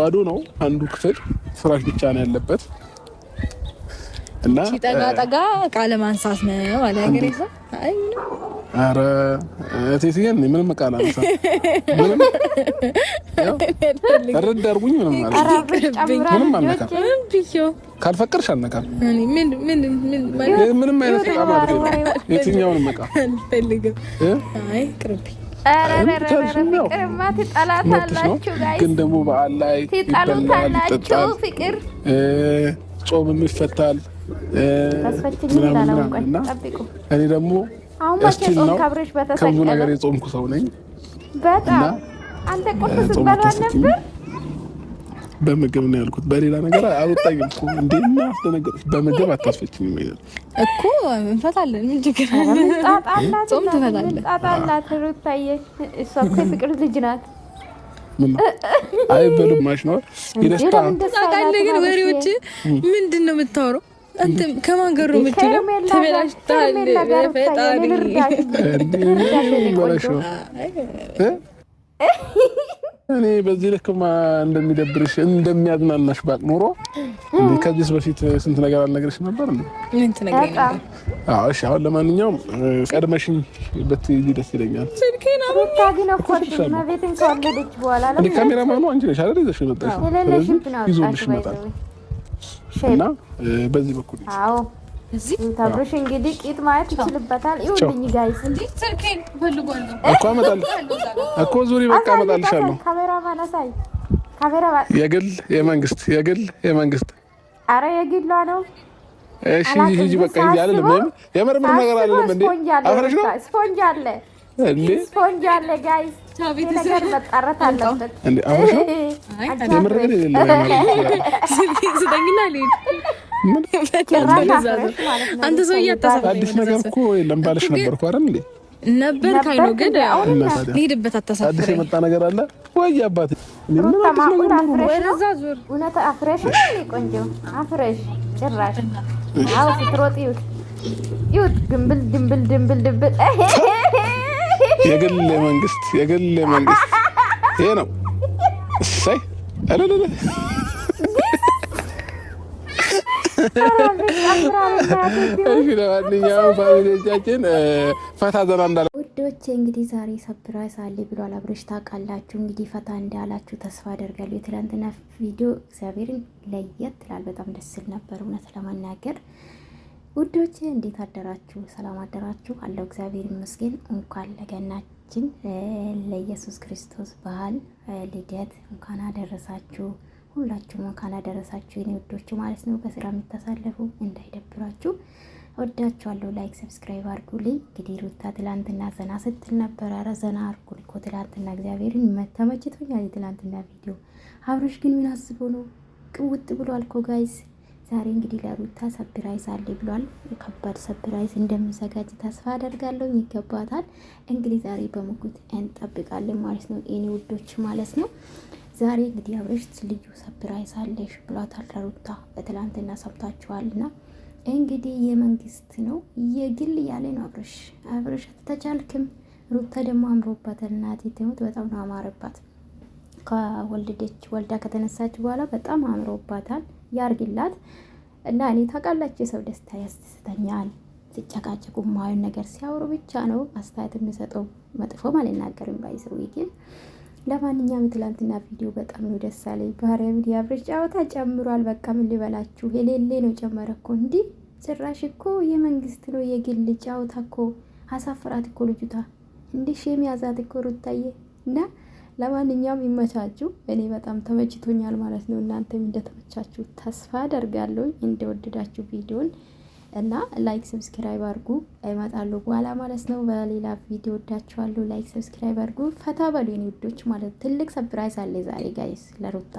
ባዶ ነው አንዱ ክፍል ፍራሽ ብቻ ነው ያለበት እና ሲጠጋ ቃለ ማንሳት ነው አለ እንግዲህ አይ አረ እቴትዬን ምንም ቃል አንሳ ምንም ረድ አድርጉኝ ምንም ማለት ካልፈቀርሽ አልነካም ምንም አይነት ዕቃ ማለት ነው የትኛውንም ዕቃ አልፈልግም አይ ቅርብ ግን ደግሞ በዓል ላይ ይበላል ይጠጣል ጾምም ይፈታል ምናምን እኔ ደግሞ እስቲል ነው ከብዙ ነገር የጾምኩ ሰው ነኝ በጣም አንተ ቁርጥ ስትበላ ነበር በምግብ ነው ያልኩት በሌላ ነገር አልወጣኝም እኮ እንዴና አስተነገርኩ በምግብ አታስፈጭኝ እኮ እንፈታለን ምን ችግር አለ ጾም ትፈታለህ ጣጣላት ሩታዬ እሷ እኮ ፍቅር ልጅ ናት ምን አይ በልማሽ ነው ይደስታ ታውቃለህ ግን ወሬዎች ምንድነው የምታወራው አንተ ከማን ጋር ነው የምትለው ተበላሽታል ፈጣሪ እኔ በዚህ ልክማ እንደሚደብርሽ እንደሚያዝናናሽ ባቅ ኖሮ እንዴ ከዚህ በፊት ስንት ነገር አልነገርሽ ነበር እንዴ ምን ትነግረኝ ነበር አዎ እሺ አሁን ለማንኛውም ቀድመሽኝ በትይዚ ደስ ይለኛል ስልኬና ታግና ኮርሽ ማቤትን ከወለደች በኋላ ነው ካሜራማኑ አንቺ ነሽ አይደል ይዘሽ መጣሽ ስለዚህ ይዞልሽ መጣሽ እና በዚህ በኩል አዎ እዚህ ታብሮሽ እንግዲህ ቂጥ ማየት ይችላልበታል ይሁንኝ ጋይስ እንዴ ስልኬን ፈልጓለሁ እኮ አመጣለሁ እኮ ዙሪ በቃ አመጣልሻለሁ ካሜራማን አሳይ ካሜራ የግል የመንግስት አረ የግሏ ነው እሺ ሂጂ በቃ ሂጂ አይደለም የመርምር ነገር አይደለም እንዴ አፍረሽ ነው ስፖንጅ አለ እንዴ ስፖንጅ አለ ጋይስ ታቤት ነገር መጣራት አለበት እንዴ አፍረሽ ነው የምር ግን የለም ስደኝና ልሂድ አንተ ሰው እያታሰብኩ አዲስ ነገር እኮ የለም ባልሽ ነበርኩ አይደል እንዴ ነበር ካይኖ ግን ልሂድበት አታሳፍረኝ አዲስ የመጣ ነገር አለ ወይ አባቴ ምን ወደዛ ዙር እውነት አፍረሽ ነው ቆንጆ አፍረሽ ጭራሽ አው ስትሮጥ ይውት ድንብል የግል መንግስት ይሄ ነው እሰይ አለለ ፋሚሊዎቻችን ፈታ ዘና እንዳለ ውዶቼ እንግዲህ ዛሬ ሰርፕራይዝ አለ ብሏል አብርሽ ታውቃላችሁ እንግዲህ ፈታ እንዳላችሁ ተስፋ አደርጋለሁ የትላንትና ቪዲዮ እግዚአብሔርን ለየት ይላል በጣም ደስ ይል ነበር እውነት ለማናገር ውዶቼ እንዴት አደራችሁ ሰላም አደራችሁ አለው እግዚአብሔር ይመስገን እንኳን ለገናችን ለኢየሱስ ክርስቶስ በዓል ልደት እንኳን አደረሳችሁ ሁላችሁም እንኳን አደረሳችሁ የኔ ውዶች ማለት ነው በስራ የምታሳልፉ እንዳይደብራችሁ ወዳችኋለሁ ላይክ ሰብስክራይብ አድርጉልኝ እንግዲህ ሩታ ትላንትና ዘና ስትል ነበር አረ ዘና አድርጉልኝ እኮ ትላንትና እግዚአብሔርን ተመችቶኛል ትላንትና ቪዲዮ አብርሽ ግን ምን አስቦ ነው ቅውጥ ብሏል እኮ ጋይስ ዛሬ እንግዲህ ለሩታ ሰርፕራይዝ አለ ብሏል ከባድ ሰርፕራይዝ እንደሚዘጋጅ ተስፋ አደርጋለሁ ይገባታል እንግዲህ ዛሬ በሙጉት እንጠብቃለን ማለት ነው የኔ ውዶች ማለት ነው ዛሬ እንግዲህ አብርሽ ልዩ ሰርፕራይዝ አለሽ ብሏታል ለሩታ በትላንትና ሰምታችኋልና እንግዲህ የመንግስት ነው የግል ያለ ነው አብርሽ ተቻልክም ሩታ ደግሞ አምሮባታል እናቴ ትሙት በጣም ነው አማረባት ወልዳ ከተነሳች በኋላ በጣም አምሮባታል ያርግላት እና እኔ ታውቃላችሁ የሰው ደስታ ያስደስተኛል ሲጨቃጨቁ ማየን ነገር ሲያወሩ ብቻ ነው አስተያየት የሚሰጠው መጥፎ ማለት እናገርም ባይሰው ግን ለማንኛውም ትላንትና ቪዲዮ በጣም ነው ደስ አለኝ ባህሪያም አብርሽ ጫወታ ጨምሯል በቃ ምን ልበላችሁ የሌለ ነው ጨመረኮ እንዲ ጭራሽ እኮ የመንግስት ነው የግል ጫወታ እኮ አሳፍራት እኮ ልጅቷ እንዲ ሼም ያዛት እኮ ሩታዬ እና ለማንኛውም ይመቻችሁ እኔ በጣም ተመችቶኛል ማለት ነው እናንተም እንደተመቻችሁ ተስፋ አደርጋለሁ እንደወደዳችሁ ቪዲዮን እና ላይክ ሰብስክራይብ አድርጉ አይማጣለሁ በኋላ ማለት ነው በሌላ ቪዲዮ ወዳችኋለሁ ላይክ ሰብስክራይብ አድርጉ ፈታ በሉ የኔ ውዶች ማለት ትልቅ ሰርፕራይዝ አለ ዛሬ ጋይስ ለሩታ